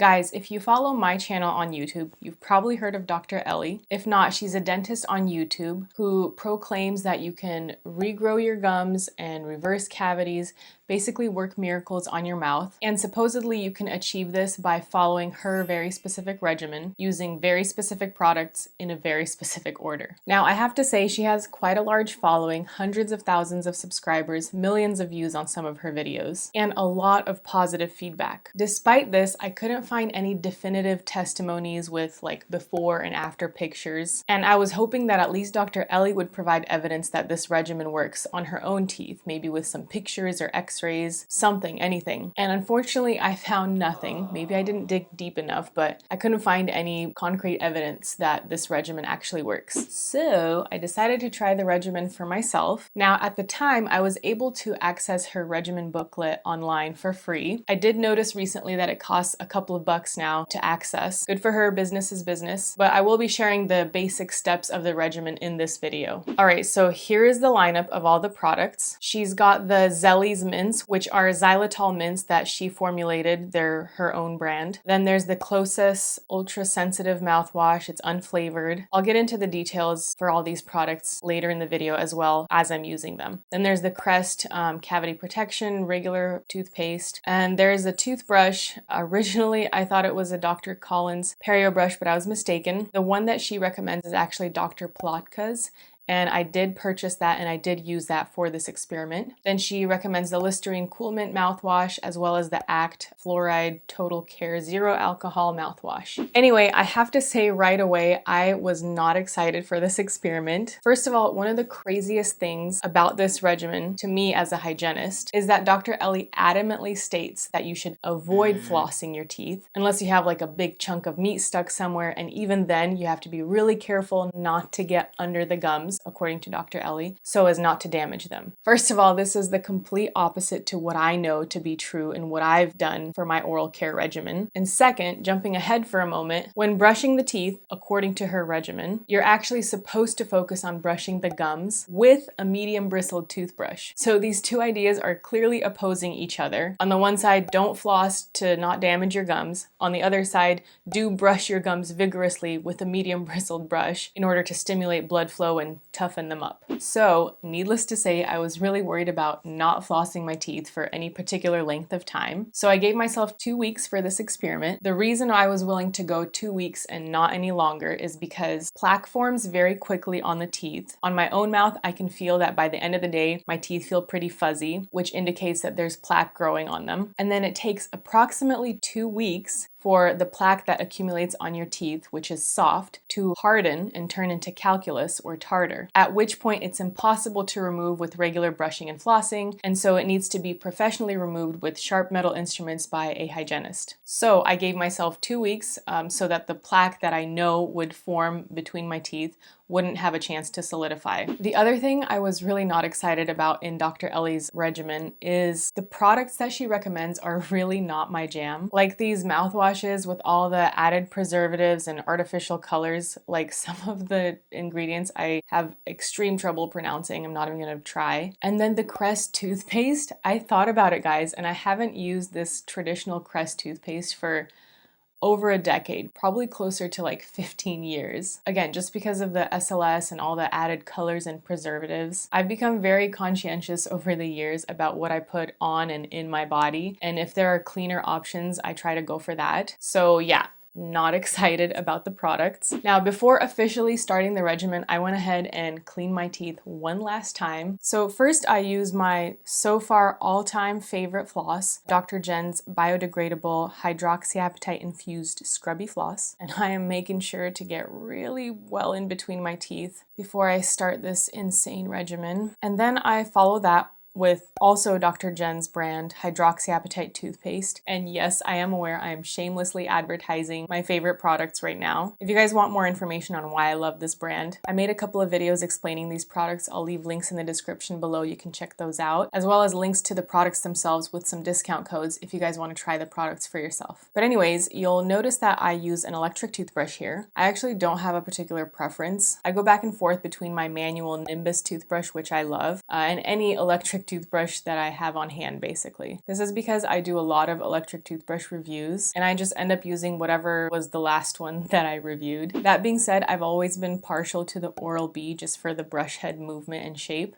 Guys, if you follow my channel on YouTube, you've probably heard of Dr. Ellie. If not, she's a dentist on YouTube who proclaims that you can regrow your gums and reverse cavities, basically work miracles on your mouth. And supposedly you can achieve this by following her very specific regimen, using very specific products in a very specific order. Now, I have to say she has quite a large following, hundreds of thousands of subscribers, millions of views on some of her videos, and a lot of positive feedback. Despite this, I couldn't find any definitive testimonies with like before and after pictures, and I was hoping that at least Dr. Ellie would provide evidence that this regimen works on her own teeth, maybe with some pictures or x-rays, something, anything. And unfortunately, I found nothing. Maybe I didn't dig deep enough, but I couldn't find any concrete evidence that this regimen actually works. So I decided to try the regimen for myself. Now, at the time, I was able to access her regimen booklet online for free. I did notice recently that it costs a couple of bucks now to access. Good for her, business is business. But I will be sharing the basic steps of the regimen in this video. All right, so here is the lineup of all the products. She's got the Zellies mints, which are xylitol mints that she formulated. They're her own brand. Then there's the Closest Ultra Sensitive mouthwash. It's unflavored. I'll get into the details for all these products later in the video as well as I'm using them. Then there's the Crest Cavity Protection regular toothpaste. And there's a toothbrush. Originally, I thought it was a Dr. Collins Perio brush, but I was mistaken. The one that she recommends is actually Dr. Plotka's. And I did purchase that and I did use that for this experiment. Then she recommends the Listerine Cool Mint mouthwash as well as the Act Fluoride Total Care Zero Alcohol mouthwash. Anyway, I have to say right away, I was not excited for this experiment. First of all, one of the craziest things about this regimen to me as a hygienist is that Dr. Ellie adamantly states that you should avoid flossing your teeth unless you have like a big chunk of meat stuck somewhere, and even then you have to be really careful not to get under the gums, according to Dr. Ellie, so as not to damage them. First of all, this is the complete opposite to what I know to be true and what I've done for my oral care regimen. And second, jumping ahead for a moment, when brushing the teeth, according to her regimen, you're actually supposed to focus on brushing the gums with a medium bristled toothbrush. So these two ideas are clearly opposing each other. On the one side, don't floss to not damage your gums. On the other side, do brush your gums vigorously with a medium bristled brush in order to stimulate blood flow and toughen them up. So, needless to say, I was really worried about not flossing my teeth for any particular length of time. So I gave myself 2 weeks for this experiment. The reason I was willing to go 2 weeks and not any longer is because plaque forms very quickly on the teeth. On my own mouth, I can feel that by the end of the day, my teeth feel pretty fuzzy, which indicates that there's plaque growing on them. And then it takes approximately 2 weeks for the plaque that accumulates on your teeth, which is soft, to harden and turn into calculus or tartar, at which point it's impossible to remove with regular brushing and flossing, and so it needs to be professionally removed with sharp metal instruments by a hygienist. So I gave myself 2 weeks so that the plaque that I know would form between my teeth wouldn't have a chance to solidify. The other thing I was really not excited about in Dr. Ellie's regimen is the products that she recommends are really not my jam. Like these mouthwashes with all the added preservatives and artificial colors, like some of the ingredients I have extreme trouble pronouncing. I'm not even gonna try. And then the Crest toothpaste, I thought about it, guys, and I haven't used this traditional Crest toothpaste for over a decade, probably closer to like 15 years. Again, just because of the SLS and all the added colors and preservatives, I've become very conscientious over the years about what I put on and in my body. And if there are cleaner options, I try to go for that. So yeah, not excited about the products. Now, before officially starting the regimen, I went ahead and cleaned my teeth one last time. So first I use my so far all-time favorite floss, Dr. Jen's biodegradable hydroxyapatite infused scrubby floss. And I am making sure to get really well in between my teeth before I start this insane regimen. And then I follow that with also Dr. Jen's brand hydroxyapatite toothpaste. And yes, I am aware I am shamelessly advertising my favorite products right now. If you guys want more information on why I love this brand, I made a couple of videos explaining these products. I'll leave links in the description below. You can check those out, as well as links to the products themselves with some discount codes if you guys want to try the products for yourself. But anyways, you'll notice that I use an electric toothbrush here. I actually don't have a particular preference. I go back and forth between my manual Nimbus toothbrush, which I love, and any electric electric toothbrush that I have on hand, basically. This is because I do a lot of electric toothbrush reviews, and I just end up using whatever was the last one that I reviewed. That being said, I've always been partial to the Oral-B just for the brush head movement and shape,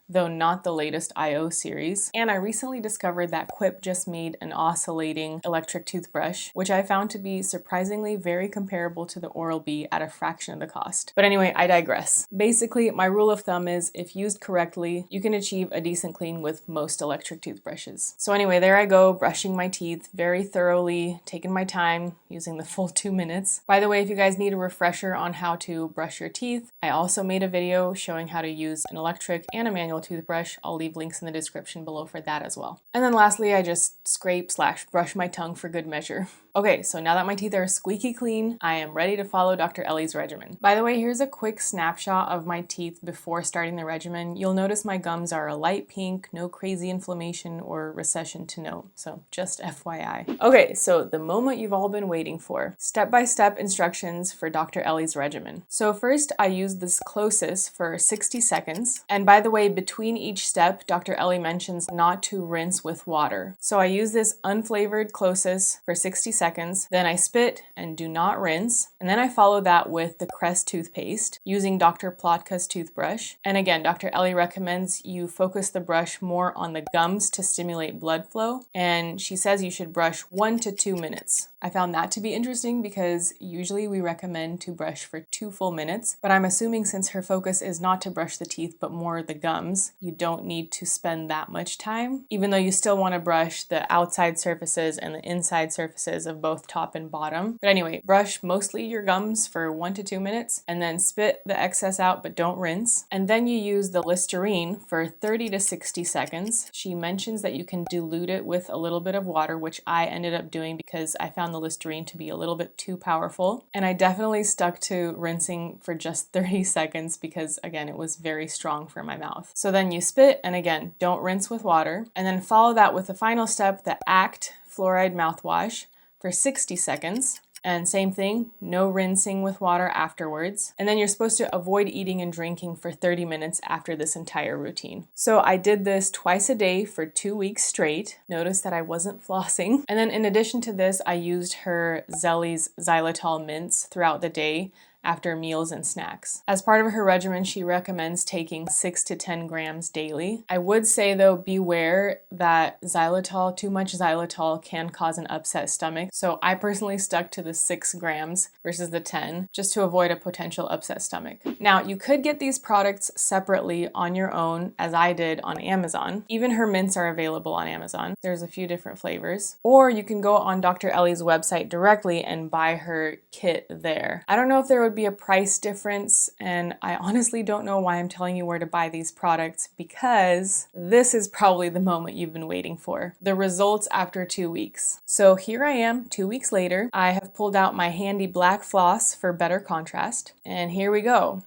though not the latest IO series. And I recently discovered that Quip just made an oscillating electric toothbrush, which I found to be surprisingly very comparable to the Oral-B at a fraction of the cost. But anyway, I digress. Basically, my rule of thumb is if used correctly, you can achieve a decent clean with most electric toothbrushes. So anyway, there I go, brushing my teeth very thoroughly, taking my time, using the full 2 minutes. By the way, if you guys need a refresher on how to brush your teeth, I also made a video showing how to use an electric and a manual toothbrush. I'll leave links in the description below for that as well. And then lastly, I just scrape/brush my tongue for good measure. Okay, so now that my teeth are squeaky clean, I am ready to follow Dr. Ellie's regimen. By the way, here's a quick snapshot of my teeth before starting the regimen. You'll notice my gums are a light pink, no crazy inflammation or recession to note, so just FYI. Okay, so the moment you've all been waiting for. Step-by-step instructions for Dr. Ellie's regimen. So first, I use this Closis for 60 seconds. And by the way, between each step, Dr. Ellie mentions not to rinse with water. So I use this unflavored Closis for 60 seconds, then I spit and do not rinse, and then I follow that with the Crest toothpaste using Dr. Plotka's toothbrush. And again, Dr. Ellie recommends you focus the brush more on the gums to stimulate blood flow, and she says you should brush 1 to 2 minutes. I found that to be interesting because usually we recommend to brush for 2 full minutes, but I'm assuming since her focus is not to brush the teeth but more the gums, you don't need to spend that much time, even though you still want to brush the outside surfaces and the inside surfaces of both top and bottom. But anyway, brush mostly your gums for 1 to 2 minutes and then spit the excess out but don't rinse. And then you use the Listerine for 30 to 60 seconds. She mentions that you can dilute it with a little bit of water, which I ended up doing because I found the Listerine to be a little bit too powerful. And I definitely stuck to rinsing for just 30 seconds because again, it was very strong for my mouth. So then you spit and again, don't rinse with water. And then follow that with the final step, the Act Fluoride Mouthwash for 60 seconds. And same thing, no rinsing with water afterwards. And then you're supposed to avoid eating and drinking for 30 minutes after this entire routine. So I did this twice a day for 2 weeks straight. Notice that I wasn't flossing. And then in addition to this, I used her Zelly's xylitol mints throughout the day after meals and snacks. As part of her regimen, she recommends taking 6 to 10 grams daily. I would say though, beware that xylitol, too much xylitol can cause an upset stomach. So I personally stuck to the 6 grams versus the 10 just to avoid a potential upset stomach. Now you could get these products separately on your own as I did on Amazon. Even her mints are available on Amazon. There's a few different flavors. Or you can go on Dr. Ellie's website directly and buy her kit there. I don't know if there would be a price difference, and I honestly don't know why I'm telling you where to buy these products because this is probably the moment you've been waiting for. The results after 2 weeks. So here I am 2 weeks later. I have pulled out my handy black floss for better contrast, and here we go.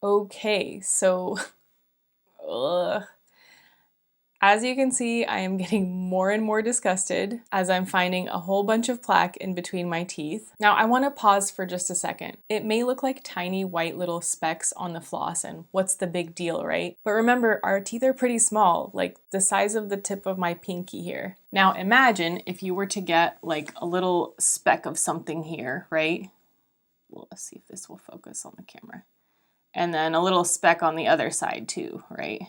Okay, so as you can see, I am getting more and more disgusted as I'm finding a whole bunch of plaque in between my teeth. Now I want to pause for just a second. It may look like tiny white little specks on the floss and what's the big deal, right? But remember, our teeth are pretty small, like the size of the tip of my pinky here. Now imagine if you were to get like a little speck of something here, right? Well, let's see if this will focus on the camera. And then a little speck on the other side too, right?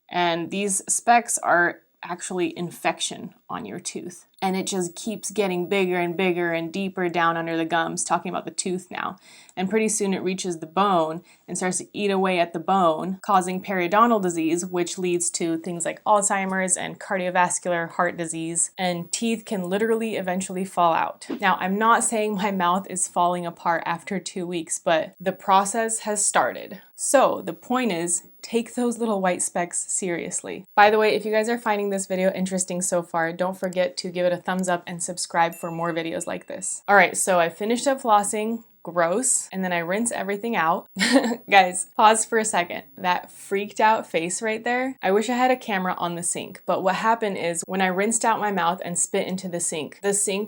And these specks are actually infection on your tooth. And it just keeps getting bigger and bigger and deeper down under the gums, talking about the tooth now. And pretty soon it reaches the bone and starts to eat away at the bone, causing periodontal disease, which leads to things like Alzheimer's and cardiovascular heart disease. And teeth can literally eventually fall out. Now, I'm not saying my mouth is falling apart after 2 weeks, but the process has started. So the point is, take those little white specks seriously. By the way, if you guys are finding this video interesting so far, don't forget to give it a thumbs up and subscribe for more videos like this. All right, so I finished up flossing, gross. And then I rinse everything out. Guys, pause for a second. That freaked out face right there. I wish I had a camera on the sink, but what happened is when I rinsed out my mouth and spit into the sink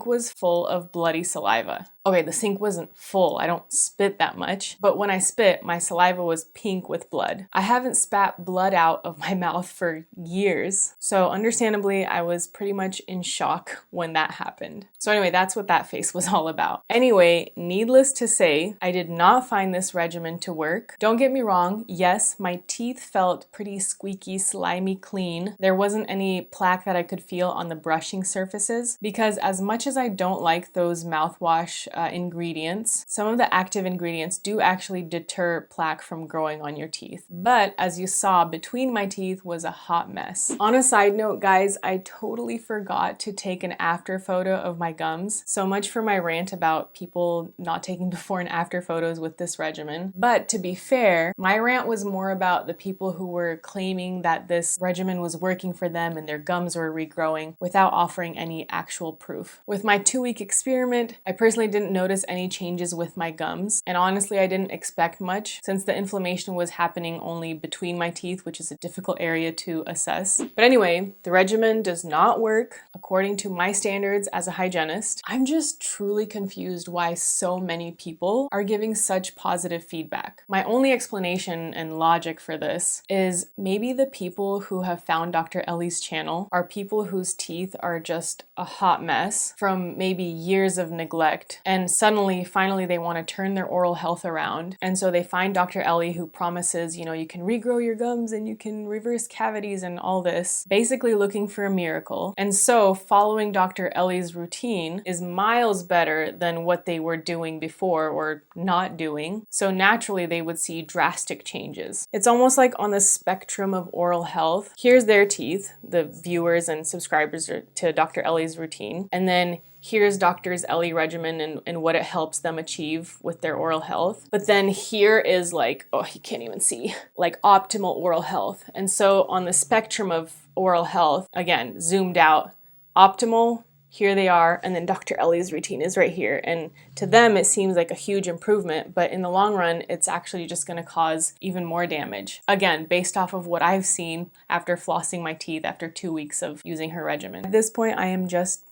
was full of bloody saliva. Okay, the sink wasn't full. I don't spit that much, but when I spit, my saliva was pink with blood. I haven't spat blood out of my mouth for years, so understandably, I was pretty much in shock when that happened. So anyway, that's what that face was all about. Anyway, needless to say, I did not find this regimen to work. Don't get me wrong, yes, my teeth felt pretty squeaky, slimy clean. There wasn't any plaque that I could feel on the brushing surfaces, because as much as I don't like those mouthwash ingredients, some of the active ingredients do actually deter plaque from growing on your teeth. But as you saw, between my teeth was a hot mess. On a side note, guys, I totally forgot to take an after photo of my gums. So much for my rant about people not taking before and after photos with this regimen. But to be fair, my rant was more about the people who were claiming that this regimen was working for them and their gums were regrowing without offering any actual proof. With my 2-week experiment, I personally didn't notice any changes with my gums, and honestly I didn't expect much since the inflammation was happening only between my teeth, which is a difficult area to assess. But anyway, the regimen does not work according to my standards as a hygienist. I'm just truly confused why so many people are giving such positive feedback. My only explanation and logic for this is maybe the people who have found Dr. Ellie's channel are people whose teeth are just a hot mess from maybe years of neglect, and suddenly, finally, they want to turn their oral health around. And so they find Dr. Ellie, who promises, you know, you can regrow your gums and you can reverse cavities and all this, basically looking for a miracle. And so following Dr. Ellie's routine is miles better than what they were doing before or not doing. So naturally, they would see drastic changes. It's almost like on the spectrum of oral health. Here's their teeth, the viewers and subscribers to Dr. Ellie's routine, and then here's Dr. Ellie regimen and what it helps them achieve with their oral health. But then here is like, oh, you can't even see, like optimal oral health. And so on the spectrum of oral health, again, zoomed out, optimal, here they are, and then Dr. Ellie's routine is right here. And to them, it seems like a huge improvement, but in the long run, it's actually just gonna cause even more damage. Again, based off of what I've seen after flossing my teeth after 2 weeks of using her regimen. At this point, I am just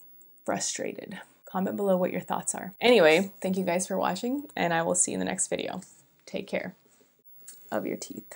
frustrated. Comment below what your thoughts are. Anyway, thank you guys for watching, and I will see you in the next video. Take care of your teeth.